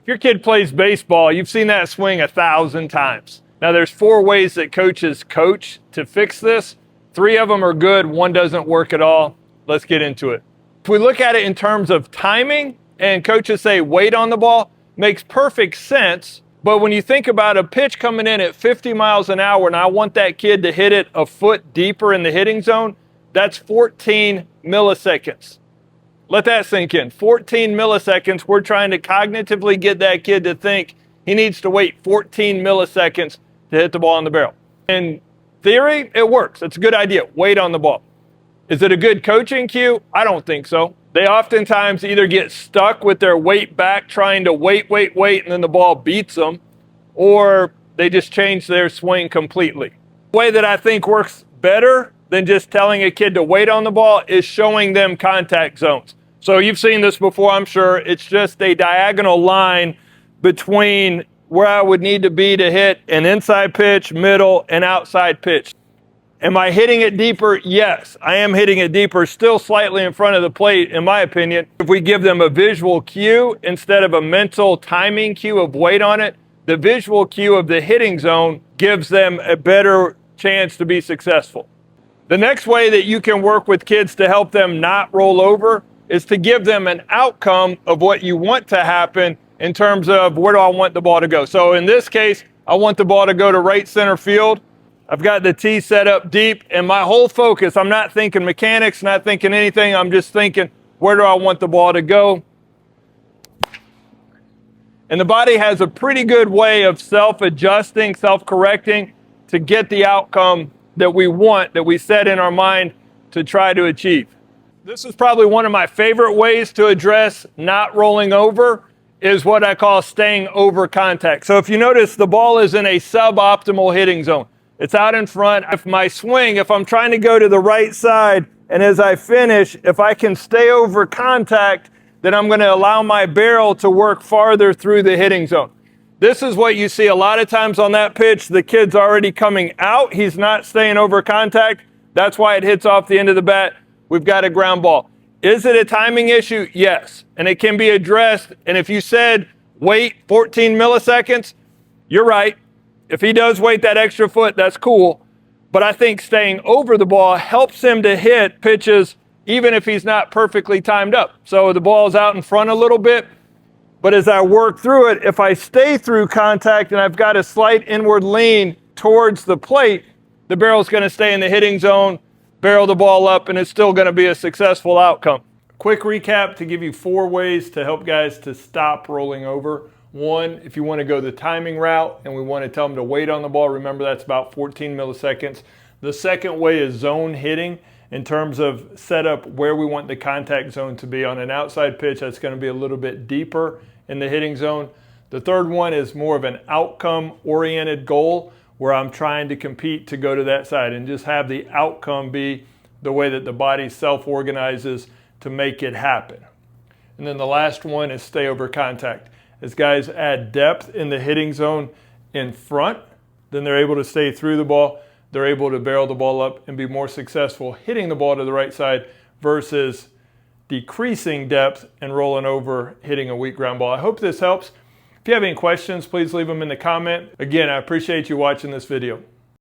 If your kid plays baseball, you've seen that swing 1,000 times. Now there's 4 ways that coaches coach to fix this. 3 of them are good, 1 doesn't work at all. Let's get into it. If we look at it in terms of timing, and coaches say wait on the ball, makes perfect sense. But when you think about a pitch coming in at 50 miles an hour and I want that kid to hit it a foot deeper in the hitting zone, that's 14 milliseconds. Let that sink in. 14 milliseconds. We're trying to cognitively get that kid to think he needs to wait 14 milliseconds to hit the ball in the barrel. In theory, it works. It's a good idea. Wait on the ball. Is it a good coaching cue? I don't think so. They oftentimes either get stuck with their weight back trying to wait, and then the ball beats them, or they just change their swing completely. The way that I think works better than just telling a kid to wait on the ball is showing them contact zones. So you've seen this before, I'm sure. It's just a diagonal line between where I would need to be to hit an inside pitch, middle, and outside pitch. Am I hitting it deeper? Yes, I am hitting it deeper, still slightly in front of the plate, in my opinion. If we give them a visual cue instead of a mental timing cue of wait on it, the visual cue of the hitting zone gives them a better chance to be successful. The next way that you can work with kids to help them not roll over is to give them an outcome of what you want to happen in terms of where do I want the ball to go. So in this case, I want the ball to go to right center field. I've got the tee set up deep, and my whole focus, I'm not thinking mechanics, not thinking anything, I'm just thinking, where do I want the ball to go? And the body has a pretty good way of self-adjusting, self-correcting to get the outcome that we want, that we set in our mind to try to achieve. This is probably one of my favorite ways to address not rolling over, is what I call staying over contact. So if you notice, the ball is in a suboptimal hitting zone. It's out in front. If my swing, if I'm trying to go to the right side, and as I finish, if I can stay over contact, then I'm going to allow my barrel to work farther through the hitting zone. This is what you see a lot of times on that pitch. The kid's already coming out. He's not staying over contact. That's why it hits off the end of the bat. We've got a ground ball. Is it a timing issue? Yes. And it can be addressed. And if you said wait 14 milliseconds, you're right. If he does wait that extra foot, that's cool. But I think staying over the ball helps him to hit pitches even if he's not perfectly timed up. So the ball's out in front a little bit. But as I work through it, if I stay through contact and I've got a slight inward lean towards the plate, the barrel's going to stay in the hitting zone, barrel the ball up, and it's still going to be a successful outcome. Quick recap to give you 4 ways to help guys to stop rolling over. 1, if you want to go the timing route and we want to tell them to wait on the ball, remember that's about 14 milliseconds. The second way is zone hitting in terms of set up where we want the contact zone to be. On an outside pitch, that's going to be a little bit deeper in the hitting zone. The third one is more of an outcome-oriented goal where I'm trying to compete to go to that side and just have the outcome be the way that the body self-organizes to make it happen. And then the last one is stay over contact. As guys add depth in the hitting zone in front, then they're able to stay through the ball. They're able to barrel the ball up and be more successful hitting the ball to the right side versus decreasing depth and rolling over, hitting a weak ground ball. I hope this helps. If you have any questions, please leave them in the comment. Again, I appreciate you watching this video.